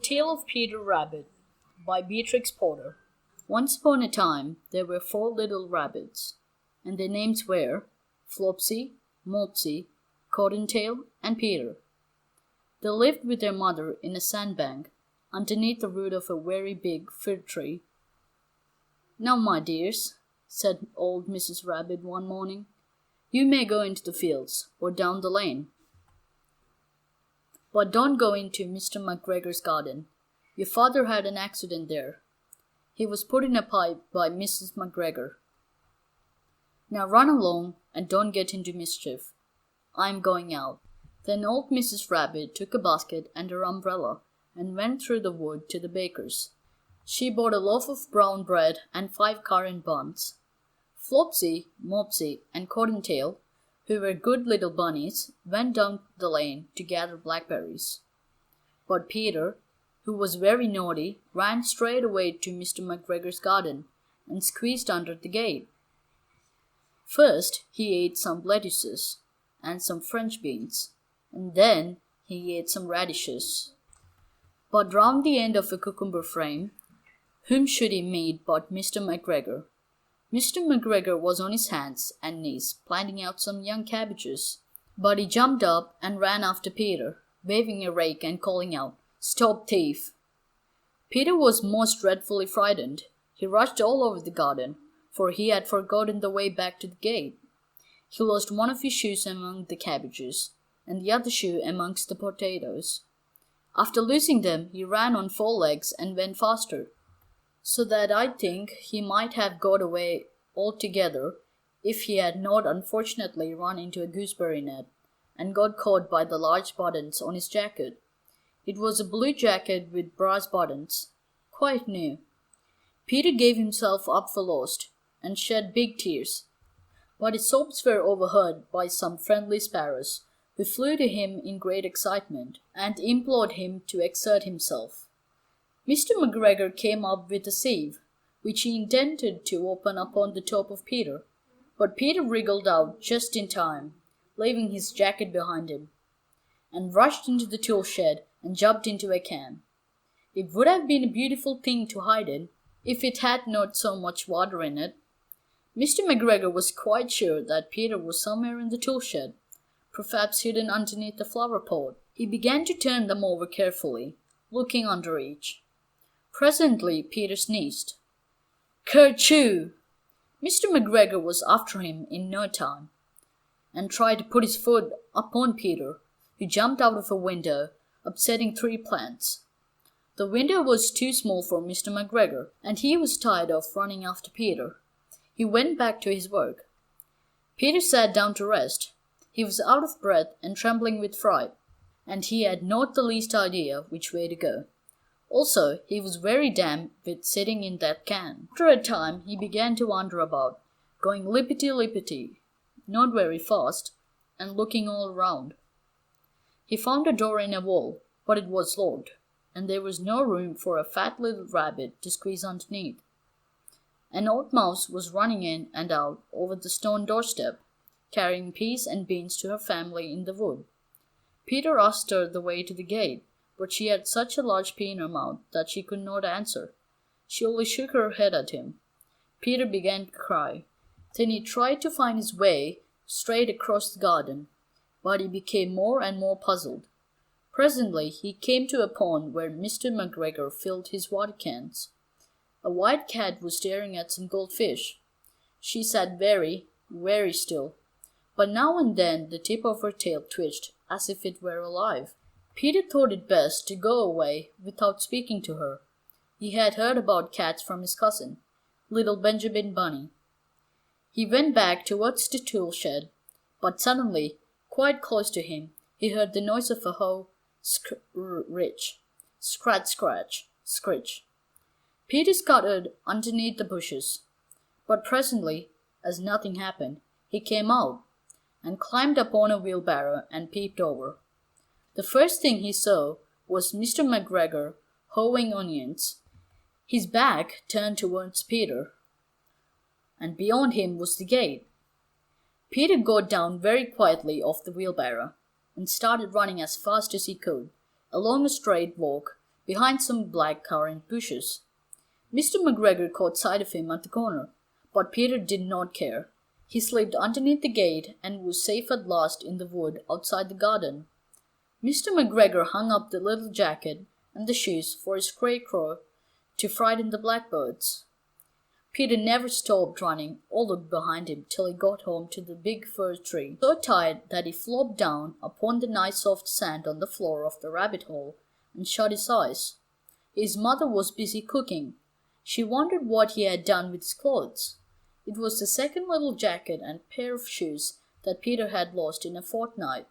Tale of Peter Rabbit by Beatrix Potter. Once upon a time, there were 4 little rabbits, and their names were Flopsy, Mopsy, Cottontail, and Peter. They lived with their mother in a sandbank underneath the root of a very big fir tree. "Now, my dears," said old Mrs. Rabbit one morning, "you may go into the fields or down the lane. But don't go into Mr. McGregor's garden. Your father had an accident there. He was put in a pipe by Mrs. McGregor. Now run along and don't get into mischief. I'm going out." Then old Mrs. Rabbit took a basket and her umbrella and went through the wood to the baker's. She bought a loaf of brown bread and 5 currant buns. Flopsy, Mopsy, and Cottontail, who were good little bunnies, went down the lane to gather blackberries. But Peter, who was very naughty, ran straight away to Mr. McGregor's garden and squeezed under the gate. First he ate some lettuces and some French beans, and then he ate some radishes. But round the end of a cucumber frame, whom should he meet but Mr. McGregor? Mr. McGregor was on his hands and knees planting out some young cabbages, but he jumped up and ran after Peter, waving a rake and calling out, "Stop, thief!" Peter was most dreadfully frightened. He rushed all over the garden, for he had forgotten the way back to the gate. He lost one of his shoes among the cabbages, and the other shoe amongst the potatoes. After losing them, he ran on 4 legs and went faster, so that I think he might have got away altogether if he had not unfortunately run into a gooseberry net and got caught by the large buttons on his jacket. It was a blue jacket with brass buttons, quite new. Peter gave himself up for lost and shed big tears, but his sobs were overheard by some friendly sparrows, who flew to him in great excitement and implored him to exert himself. Mr. McGregor came up with a sieve, which he intended to open upon the top of Peter, but Peter wriggled out just in time, leaving his jacket behind him, and rushed into the tool shed and jumped into a can. It would have been a beautiful thing to hide in, if it had not so much water in it. Mr. McGregor was quite sure that Peter was somewhere in the tool shed, perhaps hidden underneath the flower pot. He began to turn them over carefully, looking under each. Presently Peter sneezed. "Kerchoo!" Mr. McGregor was after him in no time, and tried to put his foot upon Peter, who jumped out of a window, upsetting 3 plants. The window was too small for Mr. McGregor, and he was tired of running after Peter. He went back to his work. Peter sat down to rest. He was out of breath and trembling with fright, and he had not the least idea which way to go. Also, he was very damp with sitting in that can. After a time, he began to wander about, going lippity-lippity, not very fast, and looking all around. He found a door in a wall, but it was locked, and there was no room for a fat little rabbit to squeeze underneath. An old mouse was running in and out over the stone doorstep, carrying peas and beans to her family in the wood. Peter asked her the way to the gate, but she had such a large pea in her mouth that she could not answer. She only shook her head at him. Peter began to cry. Then he tried to find his way straight across the garden, but he became more and more puzzled. Presently he came to a pond where Mr. McGregor filled his water cans. A white cat was staring at some goldfish. She sat very, very still, but now and then the tip of her tail twitched as if it were alive. Peter thought it best to go away without speaking to her. He had heard about cats from his cousin, little Benjamin Bunny. He went back towards the tool shed, but suddenly, quite close to him, he heard the noise of a hoe scritch, scratch, scratch, scritch. Peter scuttered underneath the bushes, but presently, as nothing happened, he came out and climbed upon a wheelbarrow and peeped over. The first thing he saw was Mr. McGregor hoeing onions, his back turned towards Peter, and beyond him was the gate. Peter got down very quietly off the wheelbarrow and started running as fast as he could, along a straight walk behind some black-currant bushes. Mr. McGregor caught sight of him at the corner, but Peter did not care. He slipped underneath the gate and was safe at last in the wood outside the garden. Mr. McGregor hung up the little jacket and the shoes for his scarecrow to frighten the blackbirds. Peter never stopped running or looked behind him till he got home to the big fir tree, so tired that he flopped down upon the nice soft sand on the floor of the rabbit hole and shut his eyes. His mother was busy cooking. She wondered what he had done with his clothes. It was the second little jacket and pair of shoes that Peter had lost in a fortnight.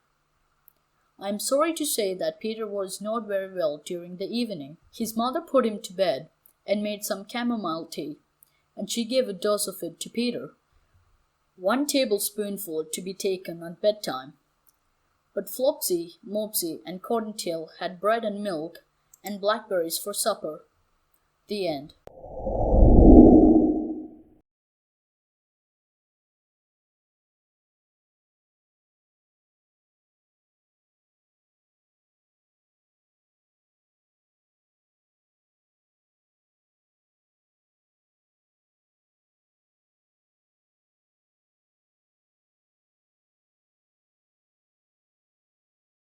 I am sorry to say that Peter was not very well during the evening. His mother put him to bed and made some chamomile tea, and she gave a dose of it to Peter, 1 tablespoonful to be taken at bedtime. But Flopsy, Mopsy and Cottontail had bread and milk and blackberries for supper. The end.